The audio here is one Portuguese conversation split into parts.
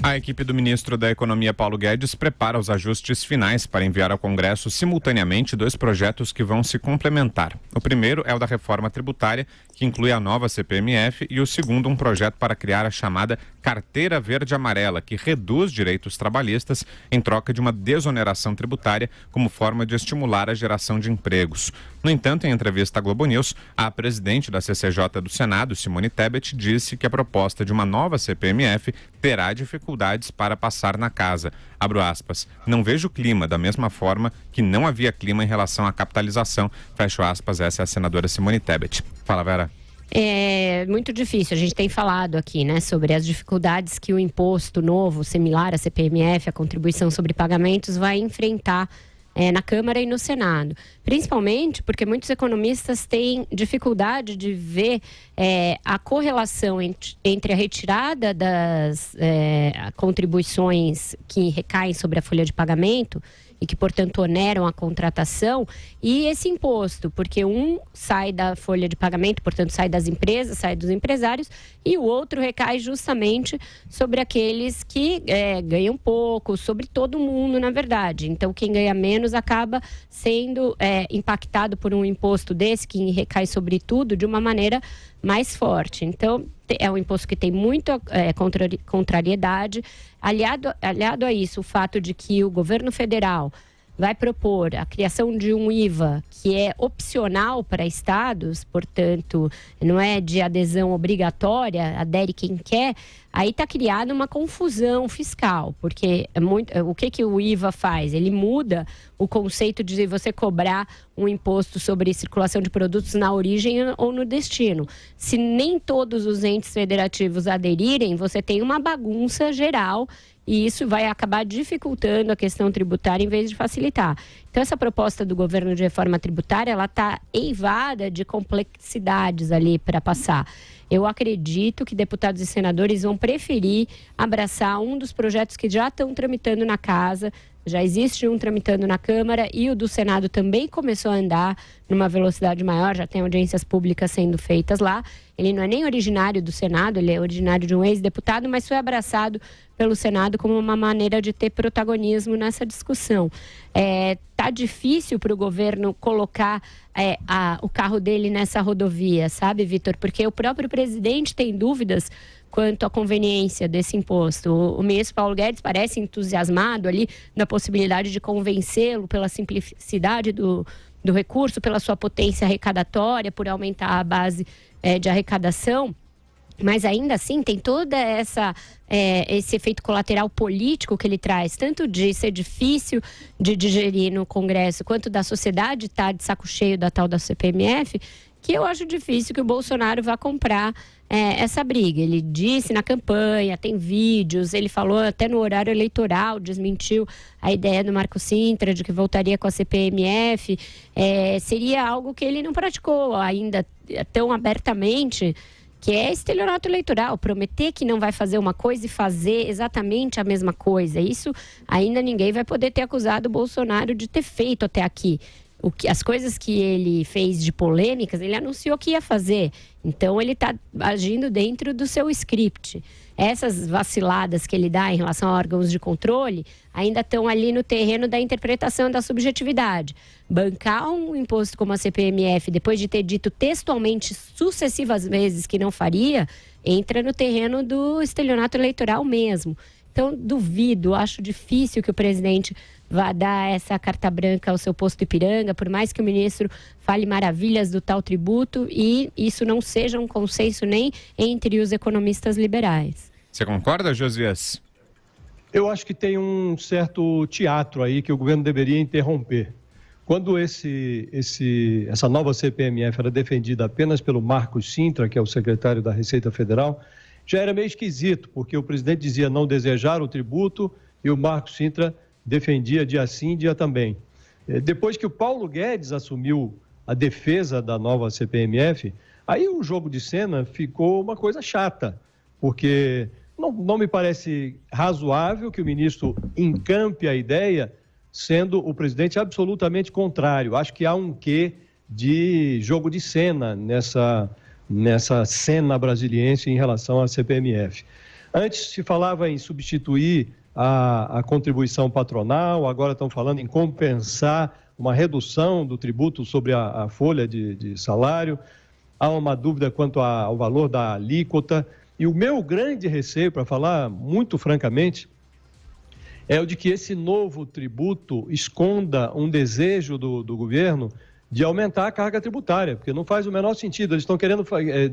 A equipe do ministro da Economia, Paulo Guedes, prepara os ajustes finais para enviar ao Congresso simultaneamente 2 projetos que vão se complementar. O primeiro é o da reforma tributária, que inclui a nova CPMF, e o segundo, um projeto para criar a chamada Carteira Verde-Amarela, que reduz direitos trabalhistas em troca de uma desoneração tributária como forma de estimular a geração de empregos. No entanto, em entrevista à Globo News, a presidente da CCJ do Senado, Simone Tebet, disse que a proposta de uma nova CPMF terá dificuldades para passar na casa. Abro aspas, não vejo clima, da mesma forma que não havia clima em relação à capitalização. Fecho aspas, essa é a senadora Simone Tebet. Fala, Vera. É muito difícil, a gente tem falado aqui, né, sobre as dificuldades que o imposto novo, similar à CPMF, a contribuição sobre pagamentos, vai enfrentar na Câmara e no Senado. Principalmente porque muitos economistas têm dificuldade de ver a correlação entre a retirada das contribuições que recaem sobre a folha de pagamento e que, portanto, oneram a contratação, e esse imposto, porque um sai da folha de pagamento, portanto, sai das empresas, sai dos empresários, e o outro recai justamente sobre aqueles que ganham pouco, sobre todo mundo, na verdade. Então, quem ganha menos acaba sendo impactado por um imposto desse, que recai sobre tudo de uma maneira mais forte. Então, é um imposto que tem muita contrariedade. Aliado a isso, o fato de que o governo federal vai propor a criação de um IVA que é opcional para estados, portanto, não é de adesão obrigatória, adere quem quer, aí está criada uma confusão fiscal, porque o que o IVA faz? Ele muda o conceito de você cobrar um imposto sobre circulação de produtos na origem ou no destino. Se nem todos os entes federativos aderirem, você tem uma bagunça geral e isso vai acabar dificultando a questão tributária em vez de facilitar. Então, essa proposta do governo de reforma tributária, ela está eivada de complexidades ali para passar. Eu acredito que deputados e senadores vão preferir abraçar um dos projetos que já estão tramitando na casa. Já existe um tramitando na Câmara e o do Senado também começou a andar numa velocidade maior, já tem audiências públicas sendo feitas lá. Ele não é nem originário do Senado, ele é originário de um ex-deputado, mas foi abraçado pelo Senado como uma maneira de ter protagonismo nessa discussão. Tá difícil para o governo colocar o carro dele nessa rodovia, sabe, Vitor? Porque o próprio presidente tem dúvidas quanto à conveniência desse imposto. O ministro Paulo Guedes parece entusiasmado ali na possibilidade de convencê-lo pela simplicidade do recurso, pela sua potência arrecadatória, por aumentar a base de arrecadação. Mas ainda assim tem toda esse efeito colateral político que ele traz, tanto de ser difícil de digerir no Congresso, quanto da sociedade estar de saco cheio da tal da CPMF, que eu acho difícil que o Bolsonaro vá comprar essa briga. Ele disse na campanha, tem vídeos, ele falou até no horário eleitoral, desmentiu a ideia do Marco Sintra de que voltaria com a CPMF. Seria algo que ele não praticou ainda tão abertamente, que é estelionato eleitoral, prometer que não vai fazer uma coisa e fazer exatamente a mesma coisa. Isso ainda ninguém vai poder ter acusado o Bolsonaro de ter feito até aqui. As coisas que ele fez de polêmicas, ele anunciou que ia fazer. Então, ele está agindo dentro do seu script. Essas vaciladas que ele dá em relação a órgãos de controle ainda estão ali no terreno da interpretação da subjetividade. Bancar um imposto como a CPMF, depois de ter dito textualmente sucessivas vezes que não faria, entra no terreno do estelionato eleitoral mesmo. Então, duvido, acho difícil que o presidente vá dar essa carta branca ao seu posto Ipiranga, por mais que o ministro fale maravilhas do tal tributo, e isso não seja um consenso nem entre os economistas liberais. Você concorda, Josias? Eu acho que tem um certo teatro aí que o governo deveria interromper. Quando essa nova CPMF era defendida apenas pelo Marcos Sintra, que é o secretário da Receita Federal, já era meio esquisito, porque o presidente dizia não desejar o tributo e o Marcos Sintra defendia dia sim, dia também. Depois que o Paulo Guedes assumiu a defesa da nova CPMF, aí o jogo de cena ficou uma coisa chata, porque não me parece razoável que o ministro encampe a ideia, sendo o presidente absolutamente contrário. Acho que há um quê de jogo de cena nessa cena brasiliense em relação à CPMF. Antes se falava em substituir a contribuição patronal, agora estão falando em compensar uma redução do tributo sobre a folha de salário. Há uma dúvida quanto ao valor da alíquota. E o meu grande receio, para falar muito francamente, é o de que esse novo tributo esconda um desejo do governo de aumentar a carga tributária, porque não faz o menor sentido. Eles estão querendo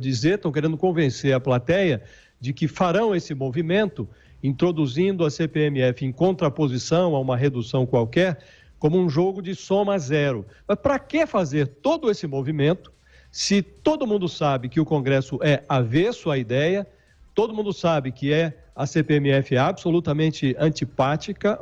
estão querendo convencer a plateia de que farão esse movimento, introduzindo a CPMF em contraposição a uma redução qualquer, como um jogo de soma zero. Mas para que fazer todo esse movimento se todo mundo sabe que o Congresso é avesso à ideia, todo mundo sabe que a CPMF é absolutamente antipática,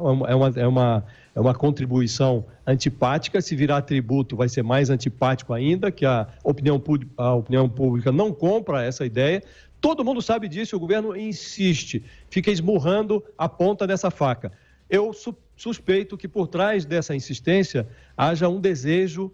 é uma contribuição antipática, se virar tributo vai ser mais antipático ainda, que a opinião pública não compra essa ideia. Todo mundo sabe disso, o governo insiste, fica esmurrando a ponta dessa faca. Eu suspeito que por trás dessa insistência haja um desejo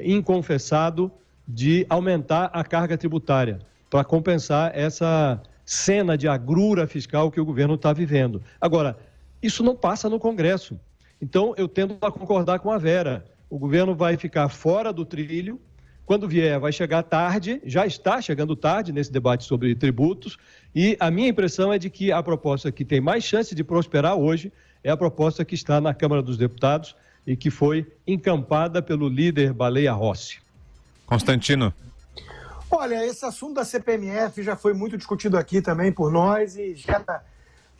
inconfessado de aumentar a carga tributária para compensar essa cena de agrura fiscal que o governo está vivendo. Agora, isso não passa no Congresso. Então, eu tendo a concordar com a Vera. O governo vai ficar fora do trilho. Quando vier, vai chegar tarde, já está chegando tarde nesse debate sobre tributos. E a minha impressão é de que a proposta que tem mais chance de prosperar hoje é a proposta que está na Câmara dos Deputados e que foi encampada pelo líder Baleia Rossi. Constantino. Olha, esse assunto da CPMF já foi muito discutido aqui também por nós e gera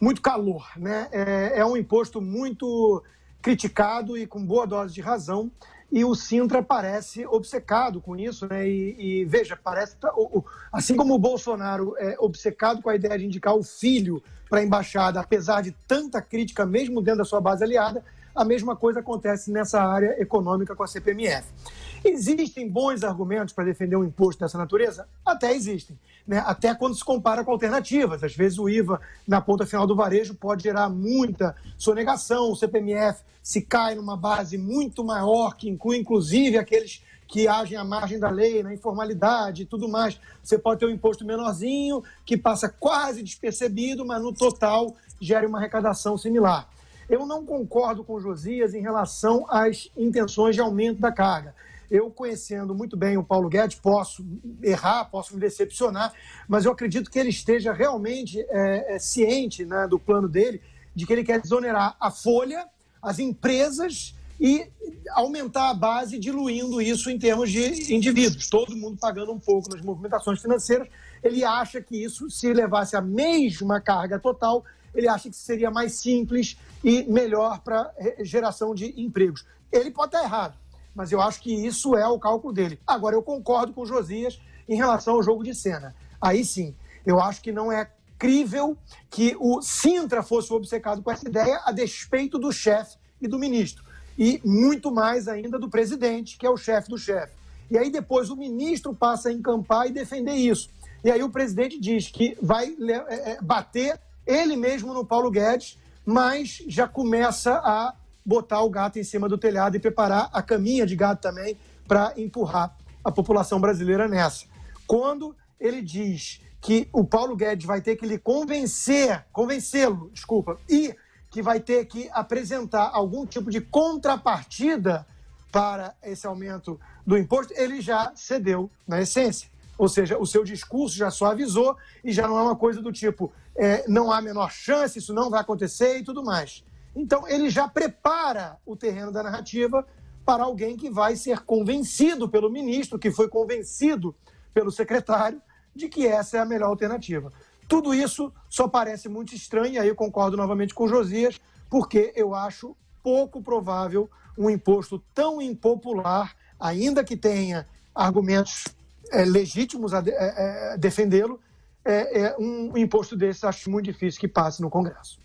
muito calor, né? É um imposto muito criticado e com boa dose de razão, e o Sintra parece obcecado com isso, né? E veja, parece, assim como o Bolsonaro é obcecado com a ideia de indicar o filho para a embaixada, apesar de tanta crítica, mesmo dentro da sua base aliada, a mesma coisa acontece nessa área econômica com a CPMF. Existem bons argumentos para defender um imposto dessa natureza? Até existem, né? Até quando se compara com alternativas. Às vezes o IVA na ponta final do varejo pode gerar muita sonegação, o CPMF se cai numa base muito maior, que inclui inclusive aqueles que agem à margem da lei, na informalidade e tudo mais. Você pode ter um imposto menorzinho, que passa quase despercebido, mas no total gera uma arrecadação similar. Eu não concordo com o Josias em relação às intenções de aumento da carga. Eu, conhecendo muito bem o Paulo Guedes, posso errar, posso me decepcionar, mas eu acredito que ele esteja realmente ciente, né, do plano dele, de que ele quer desonerar a folha, as empresas e aumentar a base, diluindo isso em termos de indivíduos. Todo mundo pagando um pouco nas movimentações financeiras. Ele acha que isso, se levasse a mesma carga total, ele acha que seria mais simples e melhor para geração de empregos. Ele pode estar errado, mas eu acho que isso é o cálculo dele. Agora, eu concordo com o Josias em relação ao jogo de cena. Aí sim, eu acho que não é crível que o Sintra fosse obcecado com essa ideia a despeito do chefe e do ministro. E muito mais ainda do presidente, que é o chefe do chefe. E aí depois o ministro passa a encampar e defender isso. E aí o presidente diz que vai bater ele mesmo no Paulo Guedes, mas já começa a botar o gato em cima do telhado e preparar a caminha de gato também para empurrar a população brasileira nessa. Quando ele diz que o Paulo Guedes vai ter que lhe convencê-lo, e que vai ter que apresentar algum tipo de contrapartida para esse aumento do imposto, ele já cedeu na essência. Ou seja, o seu discurso já suavizou e já não é uma coisa do tipo não há a menor chance, isso não vai acontecer e tudo mais. Então, ele já prepara o terreno da narrativa para alguém que vai ser convencido pelo ministro, que foi convencido pelo secretário, de que essa é a melhor alternativa. Tudo isso só parece muito estranho, e aí eu concordo novamente com o Josias, porque eu acho pouco provável um imposto tão impopular, ainda que tenha argumentos legítimos a defendê-lo, um imposto desse acho muito difícil que passe no Congresso.